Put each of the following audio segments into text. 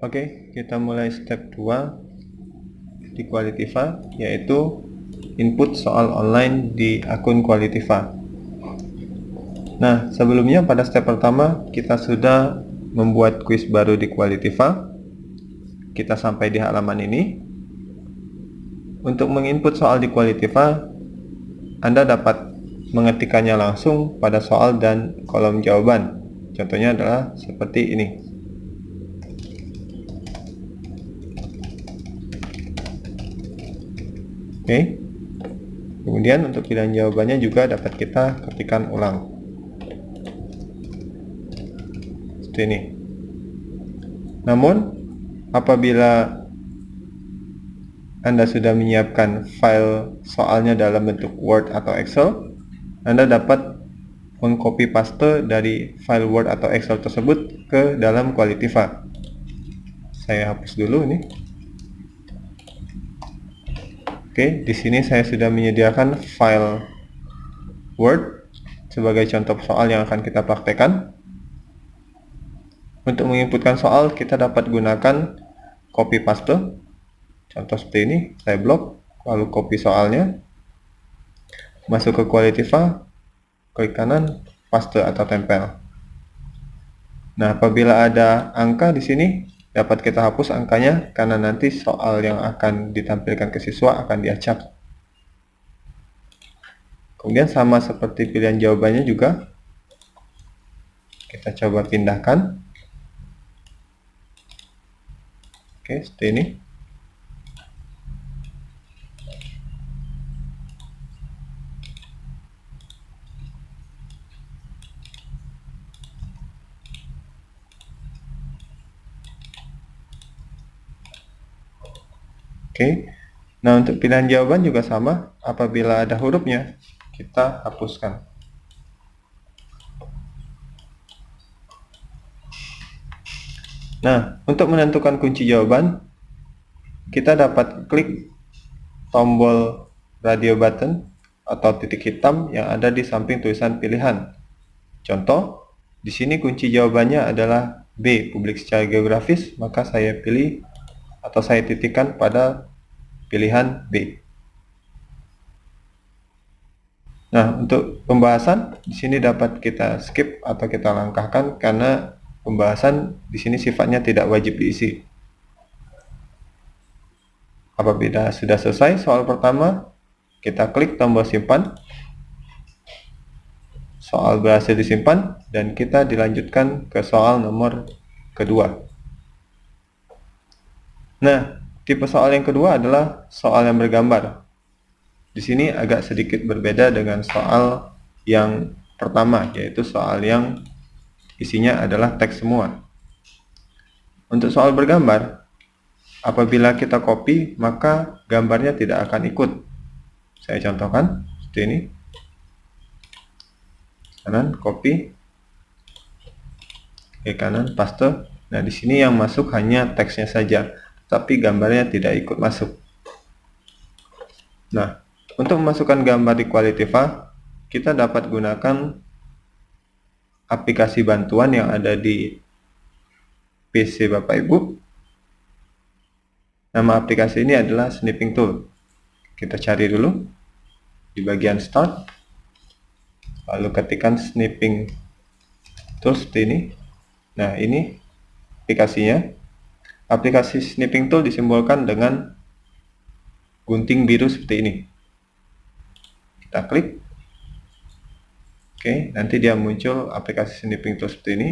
Oke, kita mulai step 2 di Qualitiva, yaitu input soal online di akun Qualitiva. Nah, sebelumnya pada step pertama kita sudah membuat kuis baru di Qualitiva. Kita sampai di halaman ini. Untuk menginput soal di Qualitiva, Anda dapat mengetikkannya langsung pada soal dan kolom jawaban. Contohnya adalah seperti ini. Oke. Kemudian untuk pilihan jawabannya juga dapat kita ketikkan ulang. Seperti ini. Namun, apabila Anda sudah menyiapkan file soalnya dalam bentuk Word atau Excel, Anda dapat mengcopy paste dari file Word atau Excel tersebut ke dalam Qualitiva. Saya hapus dulu ini. Oke, di sini saya sudah menyediakan file Word sebagai contoh soal yang akan kita praktekkan. Untuk menginputkan soal, kita dapat gunakan copy paste. Contoh seperti ini, saya blok, lalu copy soalnya, masuk ke Qualitiva, klik kanan, paste atau tempel. Nah, apabila ada angka di sini, dapat kita hapus angkanya karena nanti soal yang akan ditampilkan ke siswa akan diacak. Kemudian sama seperti pilihan jawabannya juga, kita coba pindahkan. Oke, seperti ini. Oke. Nah, untuk pilihan jawaban juga sama. Apabila ada hurufnya, kita hapuskan. Nah, untuk menentukan kunci jawaban, kita dapat klik tombol radio button atau titik hitam yang ada di samping tulisan pilihan. Contoh, di sini kunci jawabannya adalah B, publik secara geografis, maka saya pilih atau saya titikkan pada pilihan B. Nah, untuk pembahasan di sini dapat kita skip atau kita langkahkan karena pembahasan di sini sifatnya tidak wajib diisi. Apabila sudah selesai soal pertama, kita klik tombol simpan. Soal berhasil disimpan dan kita dilanjutkan ke soal nomor kedua. Nah, tipe soal yang kedua adalah soal yang bergambar. Di sini agak sedikit berbeda dengan soal yang pertama, yaitu soal yang isinya adalah teks semua. Untuk soal bergambar, apabila kita copy, maka gambarnya tidak akan ikut. Saya contohkan seperti ini. Kanan, copy. Ke kanan, paste. Nah, di sini yang masuk hanya teksnya saja, tapi gambarnya tidak ikut masuk. Nah, untuk memasukkan gambar di Qualitiva, kita dapat gunakan aplikasi bantuan yang ada di PC Bapak Ibu. Nama aplikasi ini adalah Snipping Tool. Kita cari dulu di bagian Start, lalu ketikkan Snipping Tool seperti ini. Nah, ini aplikasinya. Aplikasi Snipping Tool disimbolkan dengan gunting biru seperti ini. Kita klik. Oke, nanti dia muncul aplikasi Snipping Tool seperti ini.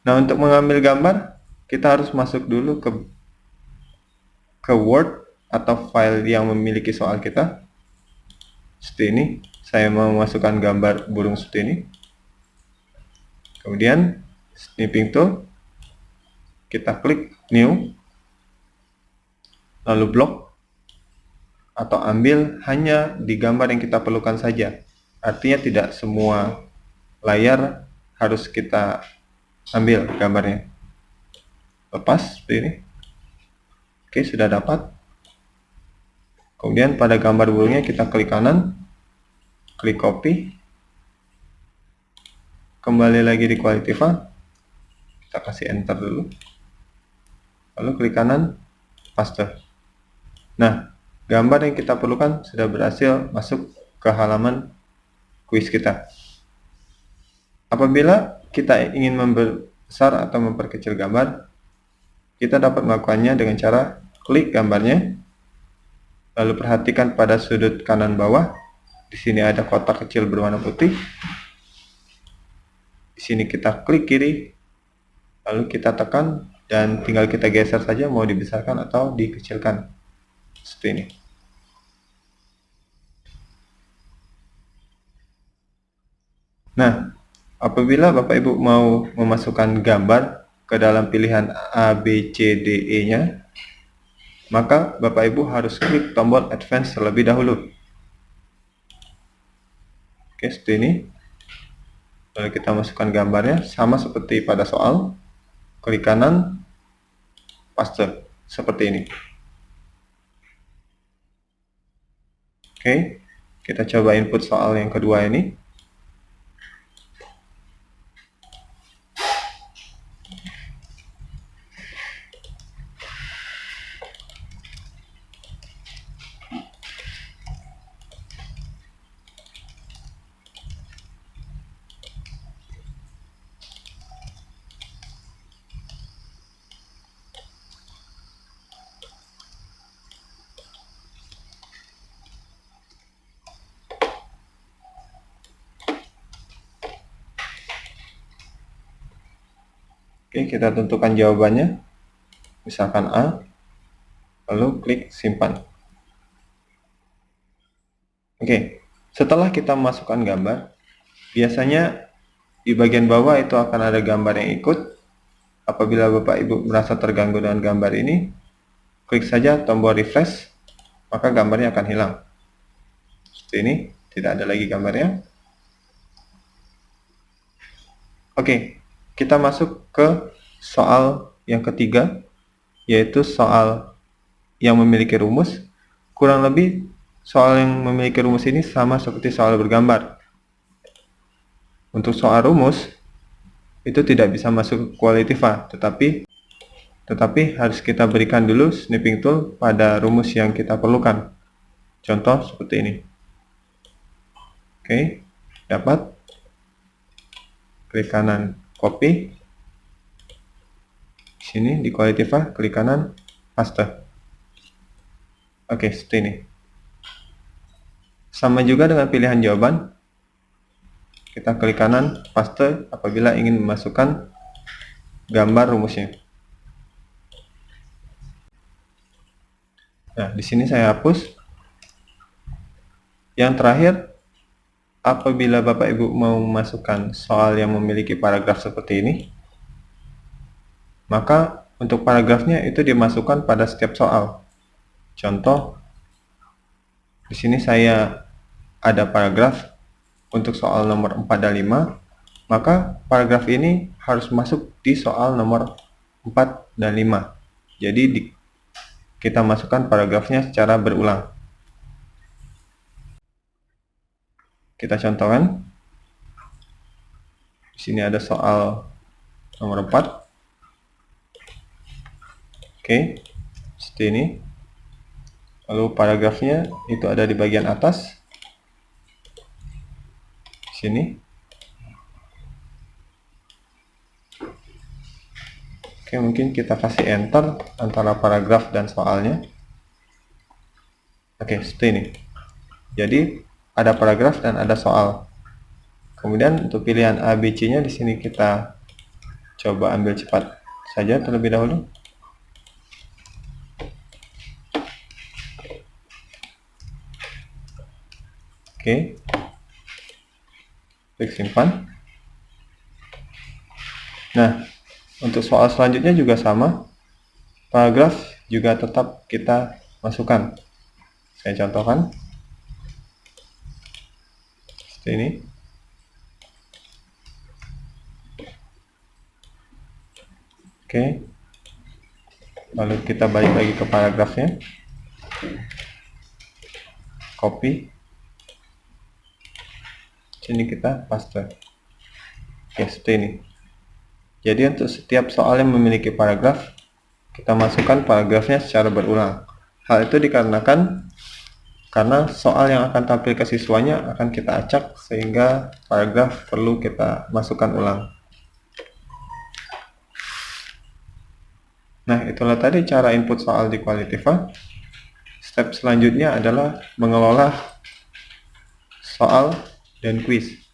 Nah, untuk mengambil gambar, kita harus masuk dulu ke Word atau file yang memiliki soal kita. Seperti ini. Saya mau memasukkan gambar burung seperti ini. Kemudian, Snipping Tool. Kita klik New. Lalu blok. Atau ambil hanya di gambar yang kita perlukan saja. Artinya tidak semua layar harus kita ambil gambarnya. Lepas seperti ini. Oke, sudah dapat. Kemudian pada gambar burungnya kita klik kanan, klik copy, kembali lagi di Qualitiva, kita kasih enter dulu. lalu klik kanan, paste. Nah, gambar yang kita perlukan sudah berhasil masuk ke halaman kuis kita. Apabila kita ingin membesar atau memperkecil gambar, kita dapat melakukannya dengan cara klik gambarnya, lalu perhatikan pada sudut kanan bawah. Di sini ada kotak kecil berwarna putih. Di sini kita klik kiri, lalu kita tekan dan tinggal kita geser saja mau dibesarkan atau dikecilkan. Seperti ini. Nah, apabila Bapak Ibu mau memasukkan gambar ke dalam pilihan A, B, C, D, E-nya, maka Bapak Ibu harus klik tombol Advance terlebih dahulu. Oke, seperti ini. Lalu kita masukkan gambarnya, sama seperti pada soal. Klik kanan, paste, seperti ini. Oke, kita coba input soal yang kedua ini. Oke, kita tentukan jawabannya, misalkan A, lalu klik simpan. Oke, setelah kita masukkan gambar, biasanya di bagian bawah itu akan ada gambar yang ikut. Apabila Bapak Ibu merasa terganggu dengan gambar ini, klik saja tombol refresh, maka gambarnya akan hilang. Seperti ini, tidak ada lagi gambarnya. Oke, kita masuk ke soal yang ketiga, yaitu soal yang memiliki rumus. Kurang lebih soal yang memiliki rumus ini sama seperti soal bergambar. Untuk soal rumus itu tidak bisa masuk qualitify, tetapi harus kita berikan dulu snipping tool pada rumus yang kita perlukan. Contoh seperti ini. Oke, dapat. Klik kanan copy. Sini di qualitify, klik kanan paste. Oke, seperti ini. Sama juga dengan pilihan jawaban. Kita klik kanan paste apabila ingin memasukkan gambar rumusnya. Nah, di sini saya hapus. Yang terakhir, apabila Bapak Ibu mau memasukkan soal yang memiliki paragraf seperti ini, maka untuk paragrafnya itu dimasukkan pada setiap soal. Contoh, di sini saya ada paragraf untuk soal nomor 4 dan 5, maka paragraf ini harus masuk di soal nomor 4 dan 5. Jadi kita masukkan paragrafnya secara berulang. Kita contohkan. Di sini ada soal nomor 4. Oke, seperti ini. Lalu paragrafnya itu ada di bagian atas. Di sini. Oke, mungkin kita kasih enter antara paragraf dan soalnya. Oke, seperti ini. Jadi ada paragraf dan ada soal. Kemudian untuk pilihan A, B, C-nya di sini kita coba ambil cepat saja terlebih dahulu. Oke, klik simpan. Nah, untuk soal selanjutnya juga sama, paragraf juga tetap kita masukkan. Saya contohkan seperti ini. Oke, lalu kita balik lagi ke paragrafnya, copy. Sini kita paste. Oke, seperti ini. Jadi untuk setiap soal yang memiliki paragraf, kita masukkan paragrafnya secara berulang. Hal itu dikarenakan karena soal yang akan tampil ke siswanya akan kita acak, sehingga paragraf perlu kita masukkan ulang. Nah, itulah tadi cara input soal di Qualitiva. Step selanjutnya adalah mengelola soal dan kuis.